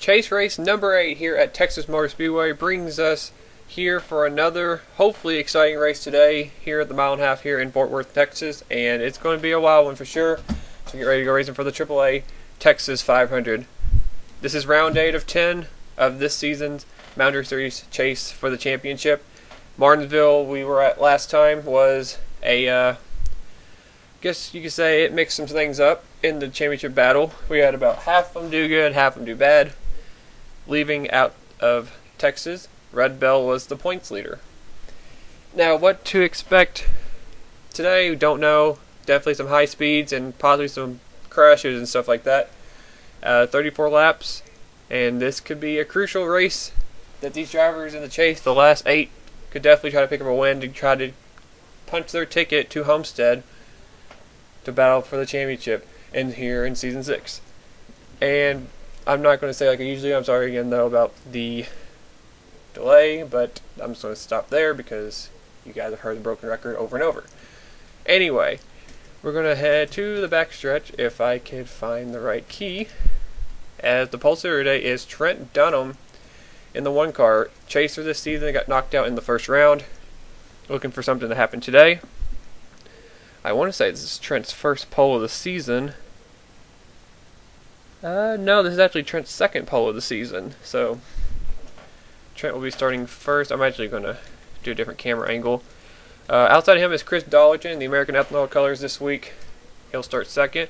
Chase race number 8 here at Texas Motor Speedway brings us here for another hopefully exciting race today here at the mile and a half here in Fort Worth, Texas, and it's going to be a wild one for sure. So get ready to go racing for the AAA Texas 500. This is round 8 of 10 of this season's Mountaineer Series chase for the championship. Martinsville, we were at last time, was a guess you could say it mixed some things up in the championship battle. We had about half of them do good, half of them do bad. Leaving out of Texas, Red Bell was the points leader. Now, what to expect today, we don't know. Definitely some high speeds and possibly some crashes and stuff like that. 34 laps, and this could be a crucial race that these drivers in the chase, the last 8, could definitely try to pick up a win to try to punch their ticket to Homestead to battle for the championship here in Season 6. And I'm not going to say like I usually. I'm sorry again though about the delay, but I'm just going to stop there because you guys have heard the broken record over and over. Anyway, we're going to head to the backstretch if I could find the right key. As the pole sitter today is Trent Dunham in the 1 car. Chaser this season got knocked out in the first round. Looking for something to happen today. I want to say this is Trent's first pole of the season. No, this is actually Trent's second pole of the season. So Trent will be starting first. I'm actually going to do a different camera angle. Outside of him is Chris Dollerton in the American Ethanol colors this week. He'll start second.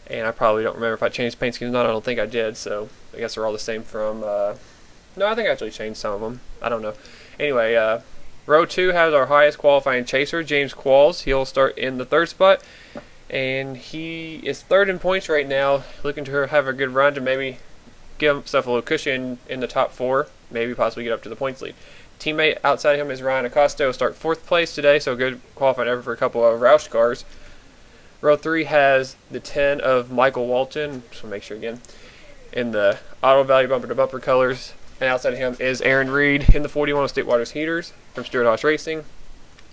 And I probably don't remember if I changed paint schemes or not. I don't think I did. So I guess they're all the same from... no, I think I actually changed some of them. I don't know. Anyway, row 2 has our highest qualifying chaser, James Qualls. He'll start in the 3rd spot. And he is 3rd in points right now, looking to have a good run to maybe give himself a little cushion in the top 4, maybe possibly get up to the points lead. Teammate outside of him is Ryan Acosta. He'll start 4th place today, so good qualifying effort for a couple of Roush cars. Row 3 has the 10 of Michael Walton, just want to make sure again, in the Auto Value bumper-to-bumper colors. And outside of him is Aaron Reed in the 41 of State Waters Heaters from Stuart Haas Racing.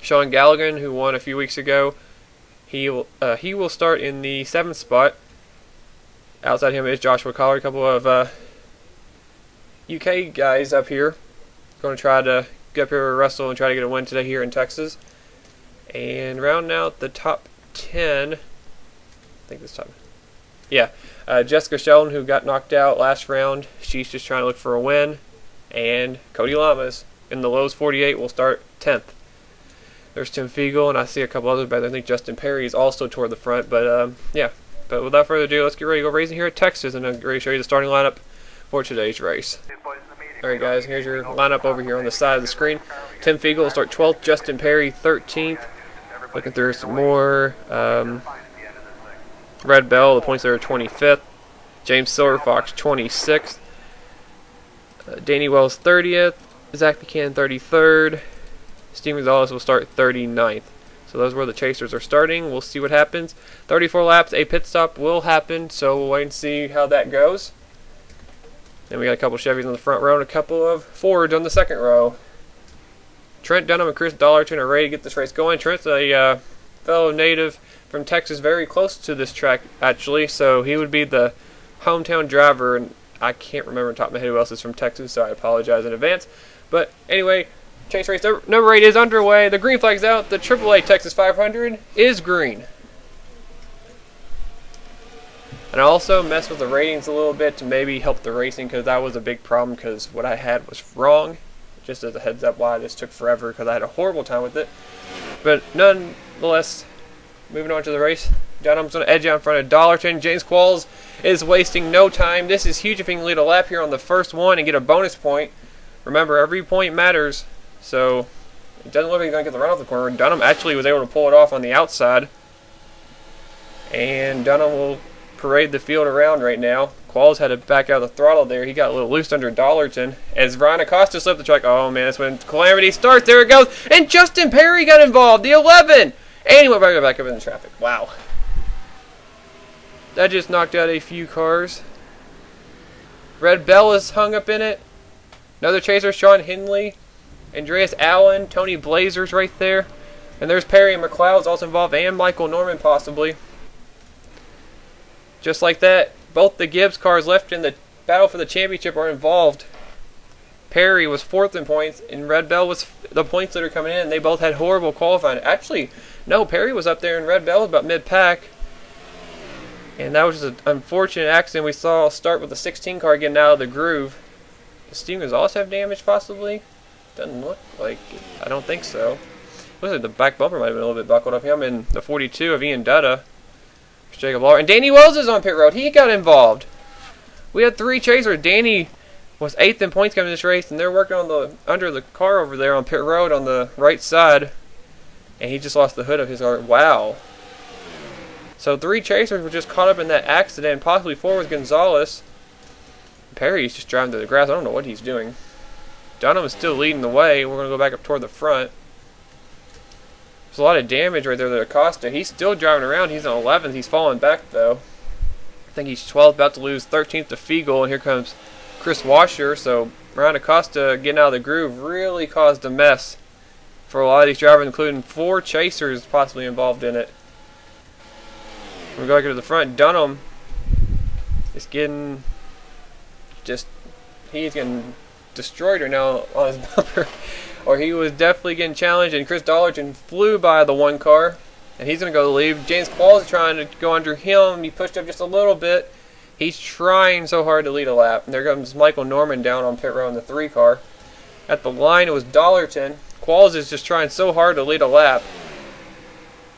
Sean Galligan, who won a few weeks ago, he will start in the 7th spot. Outside him is Joshua Collar, a couple of UK guys up here. Going to try to get up here with Russell and try to get a win today here in Texas. And rounding out the top 10, I think this time. Yeah, Jessica Sheldon, who got knocked out last round. She's just trying to look for a win. And Cody Lamas in the Lowe's 48 will start 10th. There's Tim Fiegel, and I see a couple others, but I think Justin Perry is also toward the front. But, yeah. But without further ado, let's get ready to go racing here at Texas, and I'm ready to show you the starting lineup for today's race. Alright, guys, here's your lineup over here on the side of the screen. Tim Fiegel will start 12th, Justin Perry 13th. Looking through some more. Red Bell, the points there are 25th. James Silverfox, 26th. Danny Wells, 30th. Zach Buchanan, 33rd. Steve Gonzalez will start 39th. So those are where the chasers are starting. We'll see what happens. 34 laps, a pit stop will happen, so we'll wait and see how that goes. Then we got a couple Chevys on the front row and a couple of Fords on the second row. Trent Dunham and Chris Dollerton are ready to get this race going. Trent's a fellow native from Texas, very close to this track, actually, so he would be the hometown driver, and I can't remember on top of my head who else is from Texas, so I apologize in advance. But anyway, Chase race number 8 is underway. The green flag's out. The AAA Texas 500 is green. And I also messed with the ratings a little bit to maybe help the racing, because that was a big problem, because what I had was wrong. Just as a heads up why this took forever, because I had a horrible time with it. But nonetheless, moving on to the race. Dunham's going to edge out in front of Dollarton. James Qualls is wasting no time. This is huge if he can lead a lap here on the first one and get a bonus point. Remember, every point matters. So it doesn't look like he's going to get the run off the corner. Dunham actually was able to pull it off on the outside. And Dunham will parade the field around right now. Qualls had to back out of the throttle there. He got a little loose under Dollarton. As Ryan Acosta slipped the track. Oh man, that's when calamity starts. There it goes. And Justin Perry got involved. The 11. And he went back up in the traffic. Wow. That just knocked out a few cars. Red Bell is hung up in it. Another chaser, Sean Hindley. Andreas Allen. Tony Blazer's right there. And there's Perry and McLeod's also involved. And Michael Norman possibly. Just like that, both the Gibbs cars left in the battle for the championship are involved. Perry was 4th in points, and Red Bell was the points leader coming in. They both had horrible qualifying. Actually, no, Perry was up there, and Red Bell was about mid-pack. And that was just an unfortunate accident we saw start with the 16 car getting out of the groove. Does Steve Gonzalez have damage, possibly? Doesn't look like it. I don't think so. Looks like the back bumper might have been a little bit buckled up. Him in the 42 of Ian Dutta. Jacob Lawler. And Danny Wells is on pit road. He got involved. We had 3 chasers. Danny was 8th in points coming in this race, and they're working on the under the car over there on pit road on the right side. And he just lost the hood of his car. Wow. So 3 chasers were just caught up in that accident, possibly 4 with Gonzalez. Perry's just driving to the grass. I don't know what he's doing. Dunham is still leading the way. We're going to go back up toward the front. There's a lot of damage right there to Acosta. He's still driving around. He's in 11th. He's falling back, though. I think he's 12th, about to lose 13th to Fiegel. And here comes Chris Washer. So Ryan Acosta getting out of the groove really caused a mess for a lot of these drivers, including 4 chasers possibly involved in it. We're going to go to the front. Dunham is getting he's getting destroyed right now on his bumper. Or he was definitely getting challenged, and Chris Dollarton flew by the 1 car, and he's going to go to the lead. James Qualls is trying to go under him. He pushed up just a little bit. He's trying so hard to lead a lap. And there comes Michael Norman down on pit road in the 3 car. At the line, it was Dollarton. Qualls is just trying so hard to lead a lap.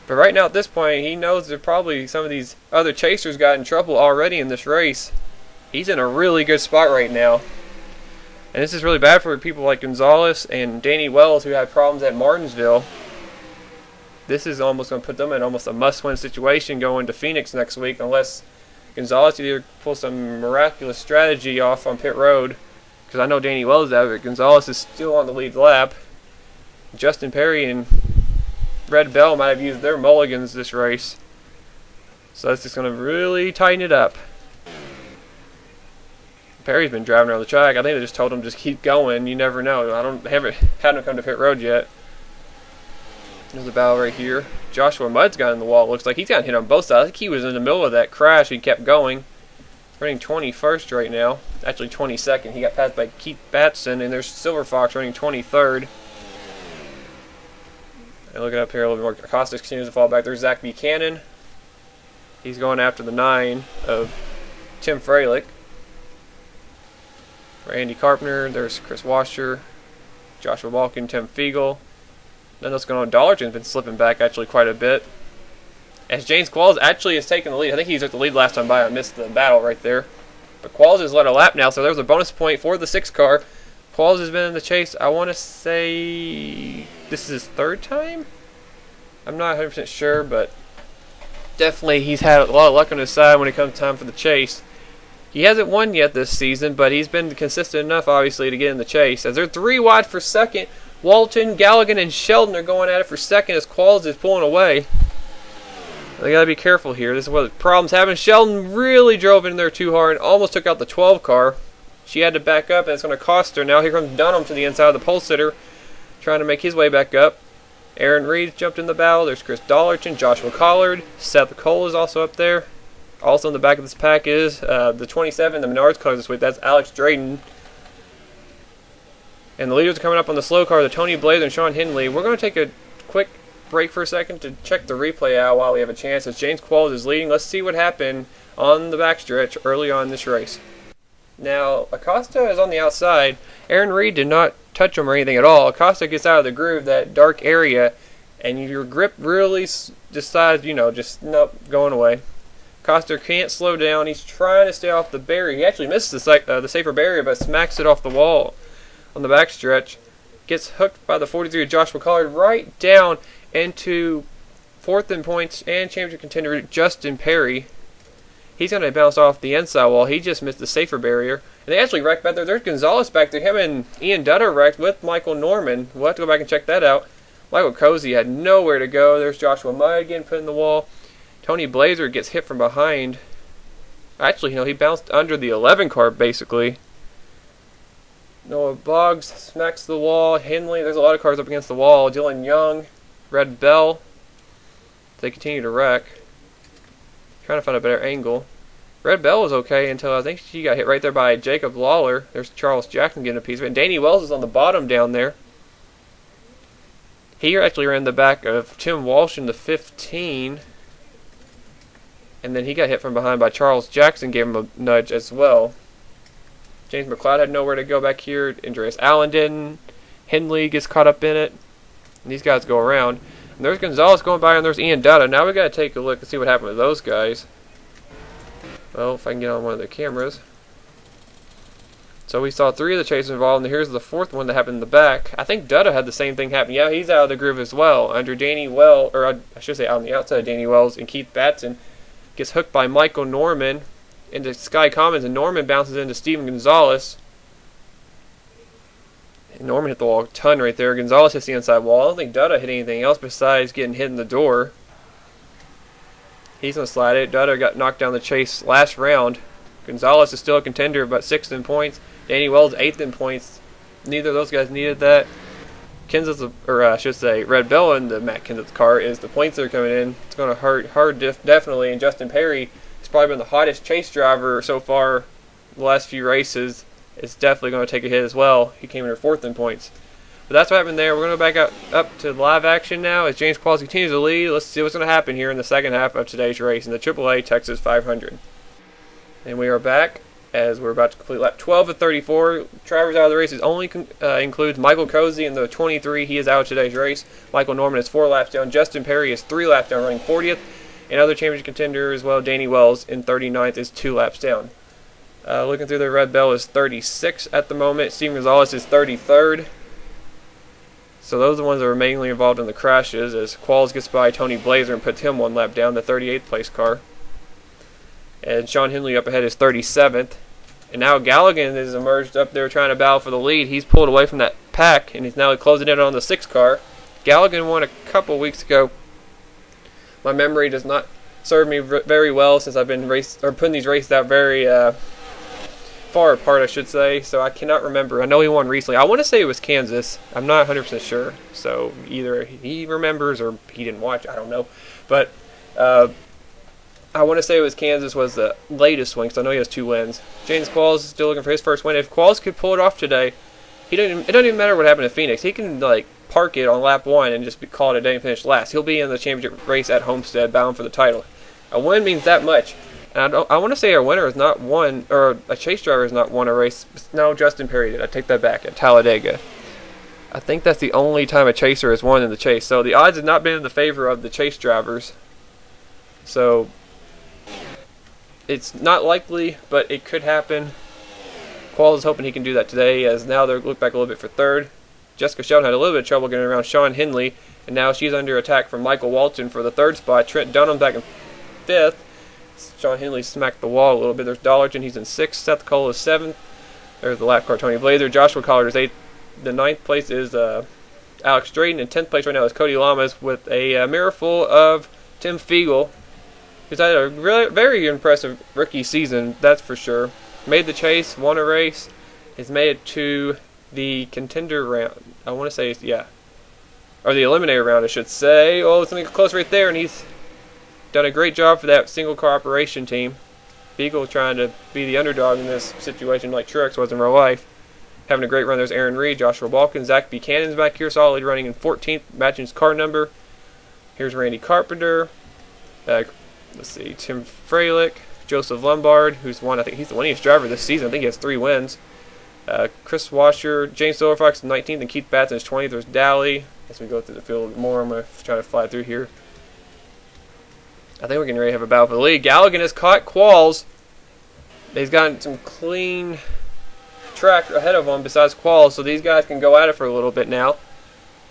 But right now at this point, he knows that probably some of these other chasers got in trouble already in this race. He's in a really good spot right now. And this is really bad for people like Gonzalez and Danny Wells, who had problems at Martinsville. This is almost going to put them in almost a must-win situation going to Phoenix next week, unless Gonzalez either pulls some miraculous strategy off on pit road, because I know Danny Wells is out, but Gonzalez is still on the lead lap. Justin Perry and Red Bell might have used their mulligans this race. So that's just going to really tighten it up. Perry's been driving around the track. I think they just told him just keep going. You never know. I haven't had him come to pit road yet. There's a battle right here. Joshua Mudd's got in the wall. Looks like he's gotten hit on both sides. I think he was in the middle of that crash. He kept going. Running 21st right now. Actually 22nd. He got passed by Keith Batson. And there's Silver Fox running 23rd. And looking up here a little bit more. Acosta continues to fall back. There's Zach Buchanan. He's going after the 9 of Tim Freilich. Andy Carpenter, there's Chris Washer, Joshua Walken, Tim Fiegel. Then what's going on? Dollarton's been slipping back actually quite a bit. As James Qualls actually has taken the lead. I think he was at the lead last time by. I missed the battle right there. But Qualls has led a lap now, so there's a bonus point for the 6 car. Qualls has been in the chase, I want to say this is his 3rd time? I'm not 100% sure, but definitely he's had a lot of luck on his side when it comes time for the chase. He hasn't won yet this season, but he's been consistent enough, obviously, to get in the chase. As they're 3 wide for 2nd, Walton, Galligan, and Sheldon are going at it for 2nd as Qualls is pulling away. They got to be careful here. This is where the problems happen. Sheldon really drove in there too hard and almost took out the 12 car. She had to back up, and it's going to cost her. Now here comes Dunham to the inside of the pole sitter, trying to make his way back up. Aaron Reed jumped in the battle. There's Chris Dollarton, Joshua Collard. Seth Cole is also up there. Also in the back of this pack is the 27, the Menards car this week. That's Alex Drayden. And the leaders are coming up on the slow car, the Tony Blazer and Sean Hindley. We're going to take a quick break for a second to check the replay out while we have a chance, as James Qualls is leading. Let's see what happened on the backstretch early on in this race. Now, Acosta is on the outside. Aaron Reed did not touch him or anything at all. Acosta gets out of the groove, that dark area, and your grip really decides, just nope, going away. Acosta can't slow down. He's trying to stay off the barrier. He actually misses the safer barrier, but smacks it off the wall on the backstretch. Gets hooked by the 43 of Joshua Collard right down into 4th in points and championship contender Justin Perry. He's going to bounce off the inside wall. He just missed the safer barrier. And they actually wrecked back there. There's Gonzalez back there. Him and Ian Dutta wrecked with Michael Norman. We'll have to go back and check that out. Michael Cozy had nowhere to go. There's Joshua Mudd getting put in the wall. Tony Blazer gets hit from behind. Actually, he bounced under the 11 car, basically. Noah Boggs smacks the wall. Hindley, there's a lot of cars up against the wall. Dylan Young, Red Bell. They continue to wreck. Trying to find a better angle. Red Bell was okay until I think she got hit right there by Jacob Lawler. There's Charles Jackson getting a piece of it. And Danny Wells is on the bottom down there. He actually ran the back of Tim Walsh in the 15. And then he got hit from behind by Charles Jackson, gave him a nudge as well. James McLeod had nowhere to go back here. Andreas Allen didn't. Hindley gets caught up in it. And these guys go around. And there's Gonzalez going by, and there's Ian Dutta. Now we got to take a look and see what happened with those guys. Well, if I can get on one of the cameras. So we saw 3 of the chasers involved, and here's the 4th one that happened in the back. I think Dutta had the same thing happen. Yeah, he's out of the groove as well. Under Danny Wells, or I should say on the outside of Danny Wells, and Keith Batson gets hooked by Michael Norman into Sky Commons, and Norman bounces into Steven Gonzalez. And Norman hit the wall a ton right there. Gonzalez hits the inside wall. I don't think Dutta hit anything else besides getting hit in the door. He's going to slide it. Dutta got knocked down the chase last round. Gonzalez is still a contender, but 6th in points. Danny Wells 8th in points. Neither of those guys needed that. Red Bell in the Matt Kenseth's car is the points that are coming in. It's going to hurt definitely. And Justin Perry has probably been the hottest chase driver so far the last few races. It's definitely going to take a hit as well. He came in 4th in points. But that's what happened there. We're going to back up to live action now as James Qualls continues to lead. Let's see what's going to happen here in the second half of today's race in the AAA Texas 500. And we are back as we're about to complete lap 12 of 34. Drivers out of the race only includes Michael Cozy in the 23. He is out of today's race. Michael Norman is 4 laps down. Justin Perry is 3 laps down, running 40th. And other championship contender as well, Danny Wells in 39th is 2 laps down. Looking through the Red Bell is 36 at the moment. Steven Gonzalez is 33rd. So those are the ones that are mainly involved in the crashes, as Qualls gets by Tony Blazer and puts him 1 lap down, the 38th place car. And Sean Hindley up ahead is 37th. And now Galligan is emerged up there trying to battle for the lead. He's pulled away from that pack, and he's now closing in on the 6th car. Galligan won a couple weeks ago. My memory does not serve me very well since I've been putting these races out very far apart, I should say. So I cannot remember. I know he won recently. I want to say it was Kansas. I'm not 100% sure. So either he remembers or he didn't watch. I don't know. But I want to say it was Kansas was the latest one, because I know he has 2 wins. James Qualls is still looking for his first win. If Qualls could pull it off today, it doesn't even matter what happened to Phoenix. He can park it on lap 1 and just call it a day and finish last. He'll be in the championship race at Homestead, bound for the title. A win means that much. And I want to say a winner has not won, or a chase driver has not won a race. No, Justin Perry did. I take that back, at Talladega. I think that's the only time a chaser has won in the chase. So the odds have not been in the favor of the chase drivers. So it's not likely, but it could happen. Qualls is hoping he can do that today, as now they're look back a little bit for 3rd. Jessica Sheldon had a little bit of trouble getting around Sean Hindley, and now she's under attack from Michael Walton for the 3rd spot. Trent Dunham back in 5th. Sean Hindley smacked the wall a little bit. There's Dollarton, he's in 6th. Seth Cole is 7th. There's the lap car, Tony Blazer. Joshua Collard is 8th. The 9th place is Alex Drayton, and 10th place right now is Cody Lamas with a mirror full of Tim Fiegel, who's had a very impressive rookie season, that's for sure. Made the chase, won a race, has made it to the contender round. I want to say, yeah. Or the eliminator round, I should say. Oh, it's something close right there, and he's done a great job for that single car operation team. Fiegel trying to be the underdog in this situation like Truex was in real life. having a great run. There's Aaron Reed, Joshua Balkin, Zach Buchanan's back here, solidly running in 14th, matching his car number. Here's Randy Carpenter. Let's see, Tim Freilich, Joseph Lombard, who's won. I think he's the winningest driver this season. I think he has 3 wins. Chris Washer, James Silverfox 19th, and Keith Batson is 20th. There's Dally. As we go through the field more, I'm going to try to fly through here. I think we're getting ready to have a battle for the lead. Galligan has caught Qualls. He's gotten some clean track ahead of him besides Qualls, so these guys can go at it for a little bit now.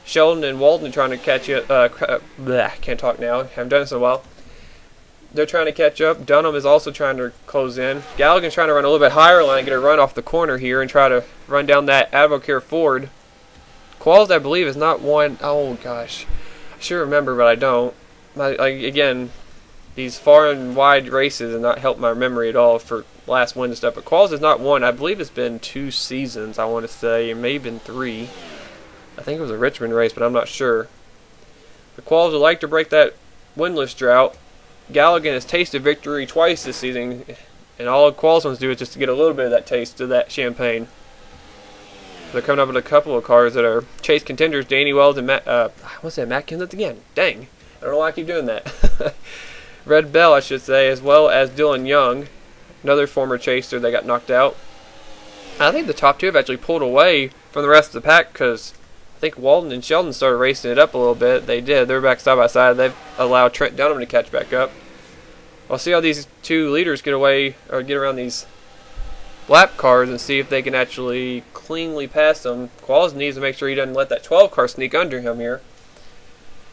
Sheldon and Walton are trying to catch it. Can't talk now. Haven't done this in a while. They're trying to catch up. Dunham is also trying to close in. Galligan's trying to run a little bit higher line, get a run off the corner here, and try to run down that Advocare Ford. Qualls, I believe, is not one. Oh gosh, I should remember, but I don't. Again, these far and wide races have not helped my memory at all for last win and stuff. But Qualls is not one. I believe it's been 2 seasons. I want to say, it may have been 3. I think it was a Richmond race, but I'm not sure. The Qualls would like to break that winless drought. Galligan has tasted victory twice this season, and all Qualls wants to do is just to get a little bit of that taste of that champagne. They're coming up with a couple of cars that are chase contenders, Danny Wells and Matt Kenseth again. Dang, I don't know why I keep doing that. Red Bell, I should say, as well as Dylan Young, another former chaser that got knocked out. I think the top 2 have actually pulled away from the rest of the pack because I think Walton and Sheldon started racing it up a little bit. They did. They're back side by side. They've allowed Trent Dunham to catch back up. We'll see how these 2 leaders get away or get around these lap cars and see if they can actually cleanly pass them. Qualls needs to make sure he doesn't let that 12 car sneak under him here.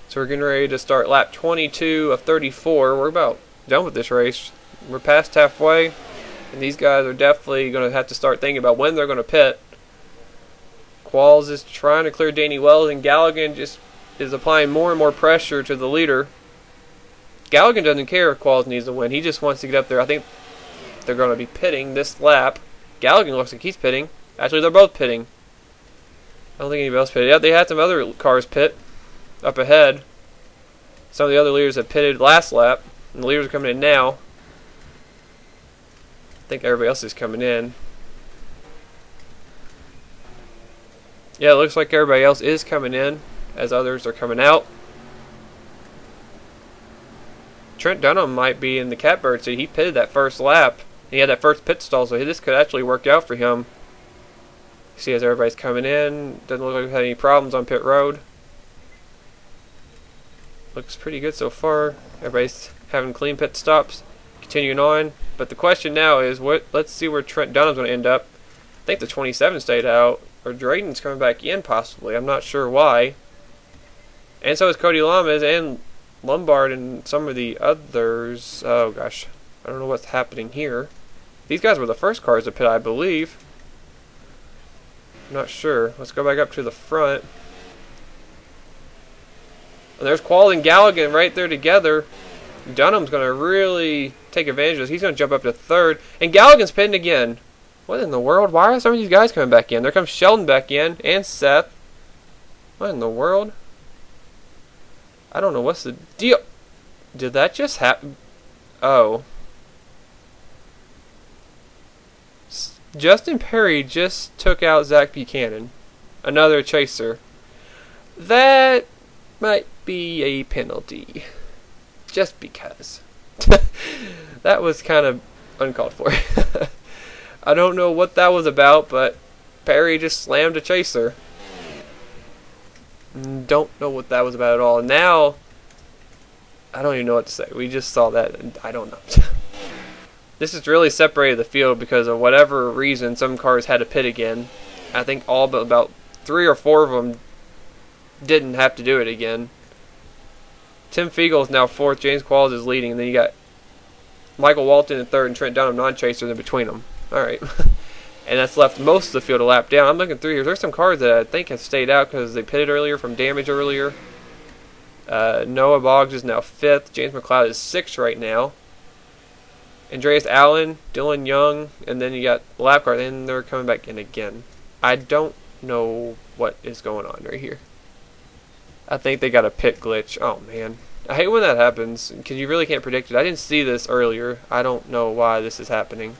So we're getting ready to start lap 22 of 34. We're about done with this race. We're past halfway, and these guys are definitely going to have to start thinking about when they're going to pit. Qualls is trying to clear Danny Wells, and Galligan just is applying more and more pressure to the leader. Galligan doesn't care if Qualls needs to win. He just wants to get up there. I think they're going to be pitting this lap. Galligan looks like he's pitting. Actually, they're both pitting. I don't think anybody else pitted. Yeah, they had some other cars pit up ahead. Some of the other leaders have pitted last lap, and the leaders are coming in now. I think everybody else is coming in. Yeah, it looks like everybody else is coming in as others are coming out. Trent Dunham might be in the catbird seat. He pitted that first lap. He had that first pit stall, so this could actually work out for him. See, as everybody's coming in, doesn't look like we've had any problems on pit road. Looks pretty good so far. Everybody's having clean pit stops. Continuing on. But the question now is, let's see where Trent Dunham's going to end up. I think the 27 stayed out. Or Drayton's coming back in, possibly. I'm not sure why. And so is Cody Lamas and Lombard and some of the others. Oh, gosh. I don't know what's happening here. These guys were the first cars to pit, I believe. I'm not sure. Let's go back up to the front. And there's Qualls and Galligan right there together. Dunham's going to really take advantage of this. He's going to jump up to 3rd. And Galligan's pitting again. What in the world? Why are some of these guys coming back in? There comes Sheldon back in. And Seth. What in the world? I don't know what's the deal. Did that just happen? Oh. Justin Perry just took out Zach Buchanan. Another chaser. That might be a penalty. Just because. That was kind of uncalled for. I don't know what that was about, but Perry just slammed a chaser. Don't know what that was about at all. Now, I don't even know what to say. We just saw that, and I don't know. This has really separated the field because of whatever reason some cars had to pit again. I think all but about 3 or 4 of them didn't have to do it again. Tim Fiegel is now 4th. James Qualls is leading. And then you got Michael Walton in 3rd and Trent Dunham, non-chaser, in between them. Alright. And that's left most of the field to lap down. I'm looking through here. There's some cars that I think have stayed out because they pitted earlier from damage earlier. Noah Boggs is now 5th. James McLeod is 6th right now. Andreas Allen, Dylan Young, and then you got lap car, and they're coming back in again. I don't know what is going on right here. I think they got a pit glitch. Oh, man. I hate when that happens because you really can't predict it. I didn't see this earlier. I don't know why this is happening.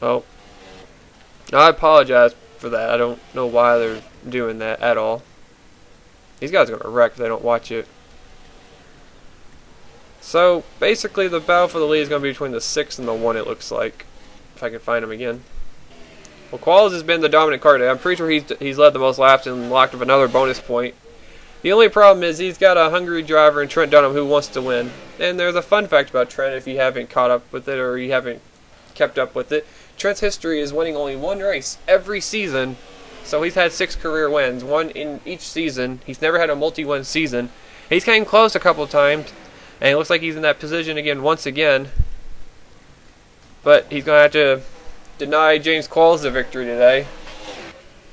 Oh. Now, I apologize for that. I don't know why they're doing that at all. These guys are going to wreck if they don't watch it. So, basically, the battle for the lead is going to be between the 6 and the 1, it looks like. If I can find him again. Well, Qualls has been the dominant car today. I'm pretty sure he's led the most laps and locked up another bonus point. The only problem is he's got a hungry driver in Trent Dunham who wants to win. And there's a fun fact about Trent if you haven't caught up with it or you haven't kept up with it. Trent's history is winning only one race every season. So he's had 6 career wins, one in each season. He's never had a multi-win season. He's came close a couple times, and it looks like he's in that position again once again. But he's going to have to deny James Qualls the victory today.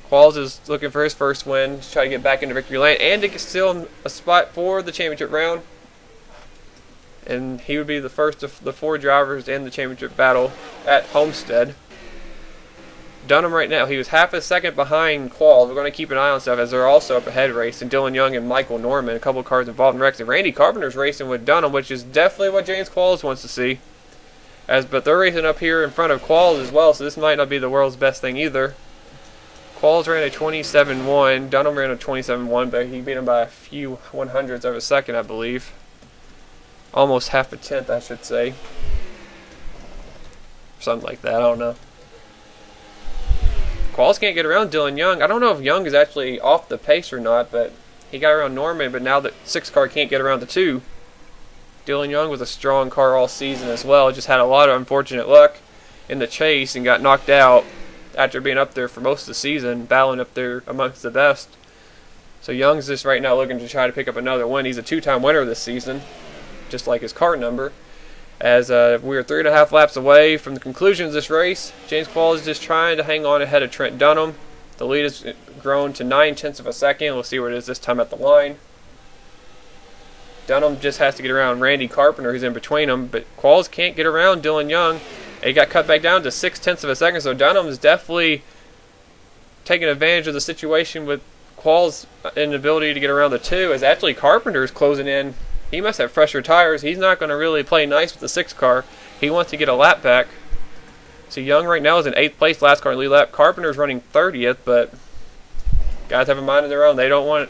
Qualls is looking for his first win to try to get back into victory lane and to get still a spot for the championship round. And he would be the first of the 4 drivers in the championship battle at Homestead. Dunham right now, he was half a second behind Qualls. We're going to keep an eye on stuff as they're also up ahead racing. Dylan Young and Michael Norman, a couple of cars involved in wrecks. And Randy Carpenter's racing with Dunham, which is definitely what James Qualls wants to see. But they're racing up here in front of Qualls as well, so this might not be the world's best thing either. Qualls ran a 27.1, Dunham ran a 27.1, but he beat him by a few 100ths of a second, I believe. Almost half a tenth, I should say. Something like that, I don't know. Qualls can't get around Dylan Young. I don't know if Young is actually off the pace or not, but he got around Norman, but now the 6 car can't get around the 2. Dylan Young was a strong car all season as well. Just had a lot of unfortunate luck in the chase and got knocked out after being up there for most of the season, battling up there amongst the best. So Young's just right now looking to try to pick up another win. He's a 2-time winner this season, just like his car number. As we are 3.5 laps away from the conclusion of this race, James Qualls is just trying to hang on ahead of Trent Dunham. The lead has grown to 0.9 of a second. We'll see where it is this time at the line. Dunham just has to get around Randy Carpenter, who's in between them, but Qualls can't get around Dylan Young. He got cut back down to 0.6 of a second, so Dunham is definitely taking advantage of the situation with Qualls' inability to get around the 2, as actually Carpenter is closing in. He must have fresher tires. He's not going to really play nice with the 6 car. He wants to get a lap back. So Young right now is in 8th place, last car in lead lap. Carpenter's running 30th, but guys have a mind of their own. They don't want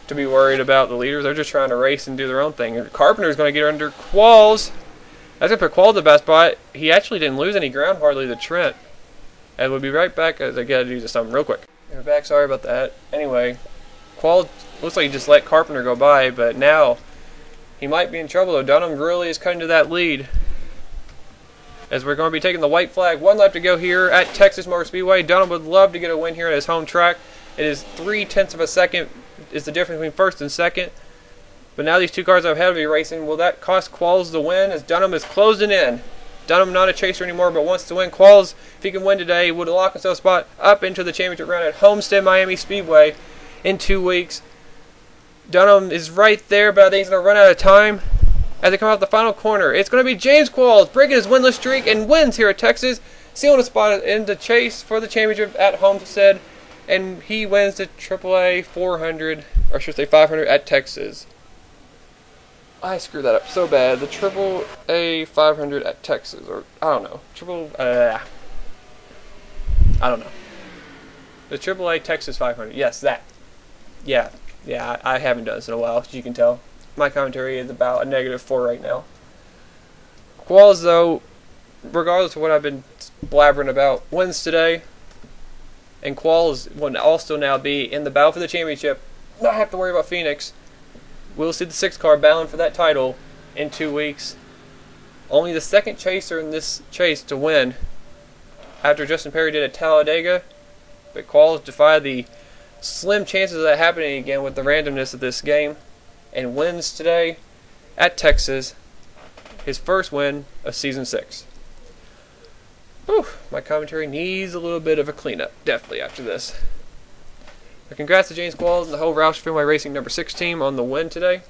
to be worried about the leaders. They're just trying to race and do their own thing. And Carpenter's going to get under Qualls. That's going to put Qualls in the best spot. He actually didn't lose any ground hardly to Trent. And we'll be right back as I got to do something real quick. We're back. Sorry about that. Anyway, Qualls looks like he just let Carpenter go by, but now he might be in trouble, though. Dunham really is cutting to that lead. As we're going to be taking the white flag. 1 lap to go here at Texas Motor Speedway. Dunham would love to get a win here at his home track. It is 0.3 of a second is the difference between first and second. But now these 2 cars are ahead of me racing. Will that cost Qualls the win as Dunham is closing in? Dunham not a chaser anymore, but wants to win. Qualls, if he can win today, would lock himself a spot up into the championship round at Homestead Miami Speedway in 2 weeks. Dunham is right there, but I think he's going to run out of time as they come out the final corner. It's going to be James Qualls breaking his winless streak and wins here at Texas, sealing a spot in the chase for the championship at Homestead, and he wins the AAA 400, or I should say 500 at Texas. I screwed that up so bad. The AAA 500 at Texas, or I don't know. I don't know. The AAA Texas 500. Yes, that. Yeah, I haven't done this in a while, as you can tell. My commentary is about a -4 right now. Qualls, though, regardless of what I've been blabbering about, wins today. And Qualls will also now be in the battle for the championship. Not have to worry about Phoenix. We'll see the 6 car battling for that title in 2 weeks. Only the second chaser in this chase to win after Justin Perry did at Talladega. But Qualls defied the slim chances of that happening again with the randomness of this game and wins today at Texas. His first win of season 6. Whew, my commentary needs a little bit of a cleanup, definitely, after this. But congrats to James Qualls and the whole Roush Speedway Racing number 6 team on the win today.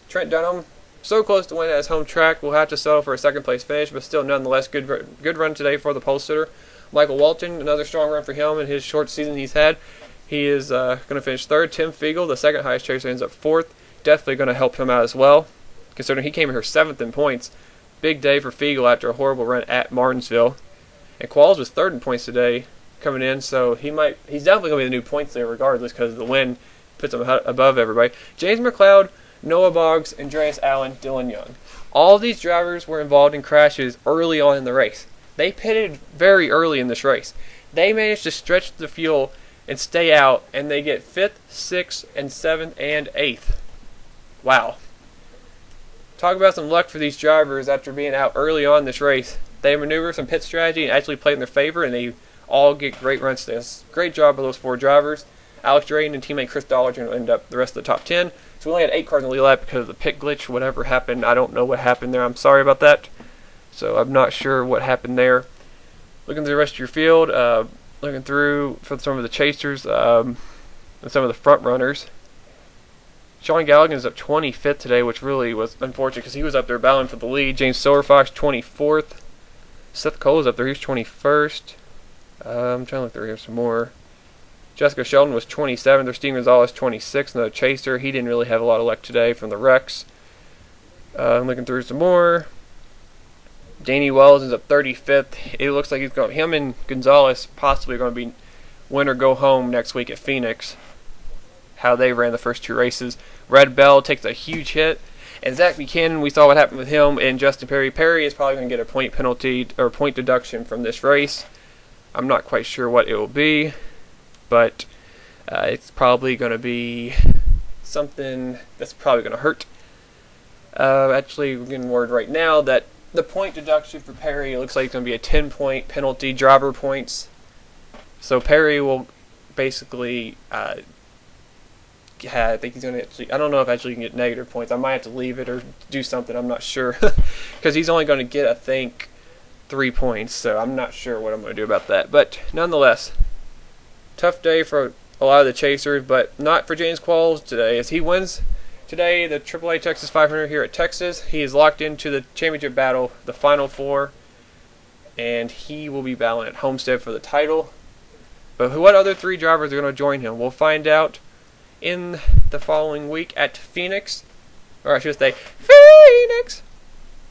Trent Dunham, so close to win at his home track, will have to settle for a second place finish, but still nonetheless good run today for the pole sitter. Michael Walton, another strong run for him in his short season he's had. He is going to finish 3rd. Tim Fiegel, the second highest chaser, ends up 4th. Definitely going to help him out as well, considering he came here 7th in points. Big day for Fiegel after a horrible run at Martinsville. And Qualls was 3rd in points today. coming in, so he's definitely going to be the new points there regardless because the win puts him above everybody. James McLeod, Noah Boggs, Andreas Allen, Dylan Young. All these drivers were involved in crashes early on in the race. They pitted very early in this race. They managed to stretch the fuel and stay out, and they get 5th, 6th, and 7th, and 8th. Wow. Talk about some luck for these drivers after being out early on in this race. They maneuver some pit strategy and actually played in their favor, and they all get great runs to this. Great job by those 4 drivers. Alex Drayton and teammate Chris Dollar are going to end up the rest of the top 10. So we only had 8 cars in the lead lap because of the pit glitch, whatever happened. I don't know what happened there. I'm sorry about that. So I'm not sure what happened there. Looking through the rest of your field, looking through for some of the chasers and some of the front runners. Sean Galligan is up 25th today, which really was unfortunate because he was up there battling for the lead. James Silverfox 24th. Seth Cole is up there. He's 21st. I'm trying to look through here some more. Jessica Sheldon was 27th. There's Steve Gonzalez 26th. Another chaser. He didn't really have a lot of luck today from the wrecks. I'm looking through some more. Danny Wells is up 35th. It looks like him and Gonzalez possibly are going to be win or go home next week at Phoenix. How they ran the first 2 races. Red Bell takes a huge hit. And Zach Buchanan, we saw what happened with him and Justin Perry. Perry is probably going to get a point penalty or point deduction from this race. I'm not quite sure what it will be, but it's probably going to be something that's probably going to hurt. Actually, we're getting word right now that the point deduction for Perry looks like it's going to be a 10-point penalty, driver points. So Perry will basically, I think he's going to actually, I don't know if actually you can get negative points. I might have to leave it or do something. I'm not sure. Because he's only going to get, I think, 3 points. So I'm not sure what I'm going to do about that. But nonetheless, tough day for a lot of the chasers, but not for James Qualls today. As he wins today the AAA Texas 500 here at Texas, he is locked into the championship battle, the Final 4, and he will be battling at Homestead for the title. But what other 3 drivers are going to join him? We'll find out in the following week at Phoenix, or I should say Phoenix.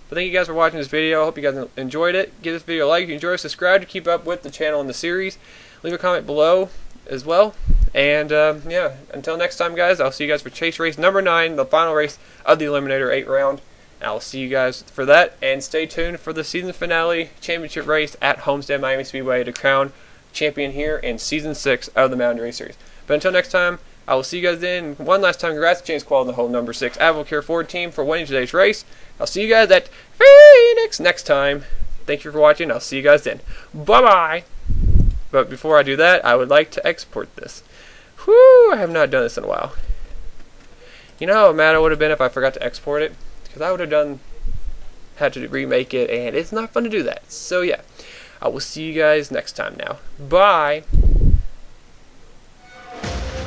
But thank you guys for watching this video. I hope you guys enjoyed it. Give this video a like if you enjoyed it. Subscribe to keep up with the channel and the series. Leave a comment below as well. And yeah, until next time, guys, I'll see you guys for chase race number 9, the final race of the Eliminator 8 round. I'll see you guys for that, and stay tuned for the season finale championship race at Homestead Miami Speedway to crown champion here in season 6 of the Mountain Race Series. But until next time, I will see you guys then. One last time, congrats to James Quall and the whole number 6 Advocare Ford team for winning today's race. I'll see you guys at Phoenix next time. Thank you for watching. I'll see you guys then. Bye-bye. But before I do that, I would like to export this. Whew, I have not done this in a while. You know how mad I would have been if I forgot to export it? Because I would have had to remake it, and it's not fun to do that. So yeah, I will see you guys next time now. Bye.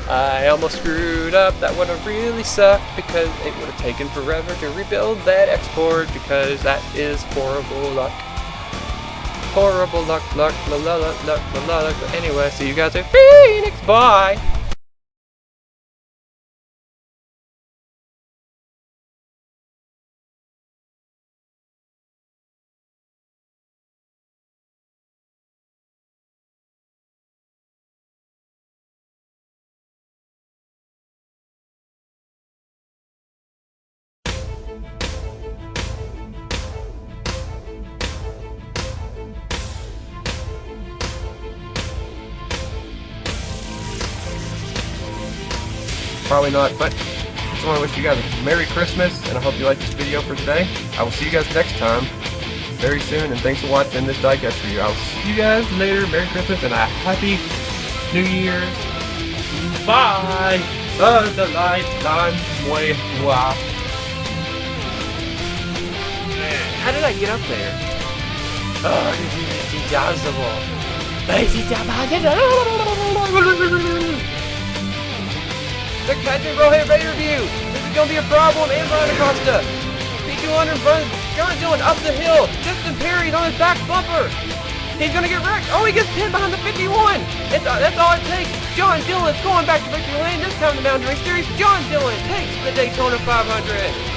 I almost screwed up. That would have really sucked because it would have taken forever to rebuild that export because that is horrible luck. Horrible luck, luck, la la la la la la. But anyway, see you guys at Phoenix. Bye. Probably not, but I just want to wish you guys a Merry Christmas, and I hope you liked this video for today. I will see you guys next time very soon, and thanks for watching this digest for you. I will see you guys later. Merry Christmas and a Happy New Year. Bye! The lifetime way. Wow. How did I get up there? Oh, this is impossible. This is impossible. The Captain Brohead Ray review. This is going to be a problem. And Brian Acosta. P200 runs John Dillon up the hill. Justin Perry's on his back bumper. He's going to get wrecked. Oh, he gets pinned behind the 51. That's all it takes. John Dillon's going back to victory lane. This time in the Mountain Race Series, John Dillon takes the Daytona 500.